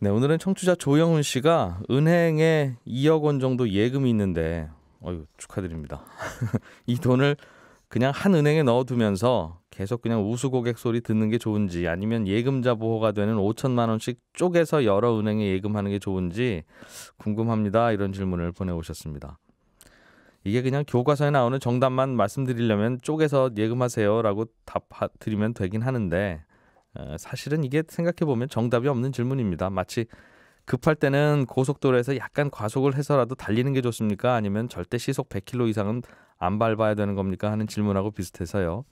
네, 오늘은 청취자 조영훈 씨가 은행에 2억 원 정도 예금이 있는데, 축하드립니다. 이 돈을 그냥 한 은행에 넣어두면서 계속 그냥 우수고객 소리 듣는 게 좋은지, 아니면 예금자 보호가 되는 5천만 원씩 쪼개서 여러 은행에 예금하는 게 좋은지 궁금합니다. 이런 질문을 보내오셨습니다. 이게 그냥 교과서에 나오는 정답만 말씀드리려면 쪼개서 예금하세요라고 답 드리면 되긴 하는데, 사실은 이게 생각해보면 정답이 없는 질문입니다. 마치 급할 때는 고속도로에서 약간 과속을 해서라도 달리는 게 좋습니까? 아니면 절대 시속 100km 이상은 안 밟아야 되는 겁니까? 하는 질문하고 비슷해서요.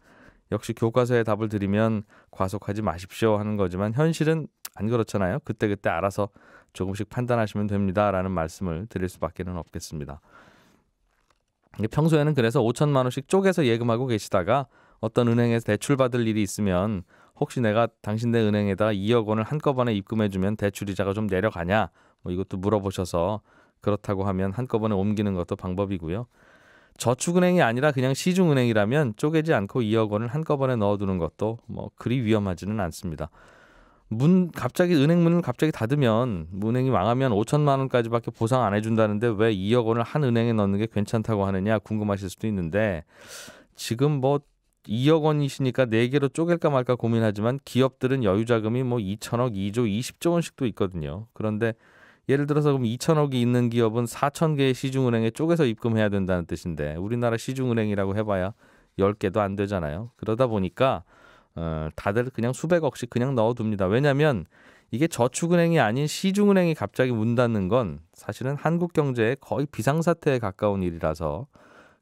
역시 교과서에 답을 드리면 과속하지 마십시오 하는 거지만 현실은 안 그렇잖아요. 그때그때 알아서 조금씩 판단하시면 됩니다라는 말씀을 드릴 수밖에는 없겠습니다. 평소에는 그래서 5천만 원씩 쪼개서 예금하고 계시다가 어떤 은행에서 대출 받을 일이 있으면 혹시 내가 당신네 은행에다 2억 원을 한꺼번에 입금해주면 대출 이자가 좀 내려가냐, 이것도 물어보셔서 그렇다고 하면 한꺼번에 옮기는 것도 방법이고요. 저축은행이 아니라 그냥 시중은행이라면 쪼개지 않고 2억 원을 한꺼번에 넣어두는 것도 그리 위험하지는 않습니다. 은행 문을 갑자기 닫으면, 은행이 망하면 5천만 원까지밖에 보상 안 해준다는데 왜 2억 원을 한 은행에 넣는 게 괜찮다고 하느냐 궁금하실 수도 있는데, 지금 2억 원이시니까 4개로 쪼갤까 말까 고민하지만 기업들은 여유자금이 2천억, 2조, 20조 원씩도 있거든요. 그런데 예를 들어서 그럼 2천억이 있는 기업은 4천 개의 시중은행에 쪼개서 입금해야 된다는 뜻인데, 우리나라 시중은행이라고 해봐야 10개도 안 되잖아요. 그러다 보니까 다들 그냥 수백억씩 그냥 넣어둡니다. 왜냐하면 이게 저축은행이 아닌 시중은행이 갑자기 문 닫는 건 사실은 한국 경제에 거의 비상사태에 가까운 일이라서,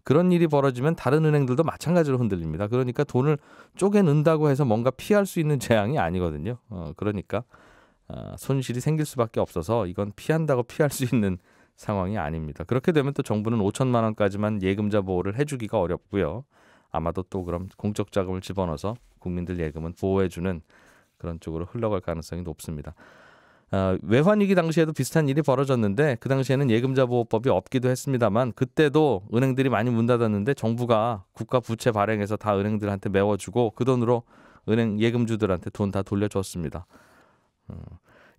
그런 일이 벌어지면 다른 은행들도 마찬가지로 흔들립니다. 그러니까 돈을 쪼개 넣는다고 해서 뭔가 피할 수 있는 재앙이 아니거든요. 그러니까 손실이 생길 수밖에 없어서 이건 피한다고 피할 수 있는 상황이 아닙니다. 그렇게 되면 또 정부는 5천만 원까지만 예금자 보호를 해주기가 어렵고요. 아마도 또 그럼 공적 자금을 집어넣어서 국민들 예금은 보호해주는 그런 쪽으로 흘러갈 가능성이 높습니다. 외환위기 당시에도 비슷한 일이 벌어졌는데, 그 당시에는 예금자 보호법이 없기도 했습니다만 그때도 은행들이 많이 문 닫았는데 정부가 국가 부채 발행해서 다 은행들한테 메워주고 그 돈으로 은행 예금주들한테 돈 다 돌려줬습니다.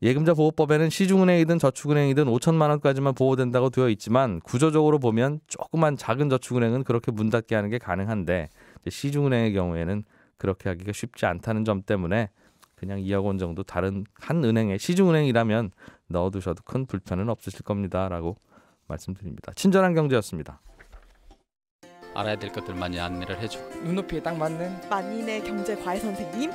예금자 보호법에는 시중은행이든 저축은행이든 5천만 원까지만 보호된다고 되어 있지만, 구조적으로 보면 조그만 작은 저축은행은 그렇게 문 닫게 하는 게 가능한데, 시중은행의 경우에는 그렇게 하기가 쉽지 않다는 점 때문에 그냥 2억 원 정도 다른 한 은행에, 시중은행이라면 넣어두셔도 큰 불편은 없으실 겁니다 라고 말씀드립니다. 친절한 경제였습니다. 알아야 될 것들 많이 안내를 해주고 눈높이에 딱 맞는 만인의 경제 과외 선생님.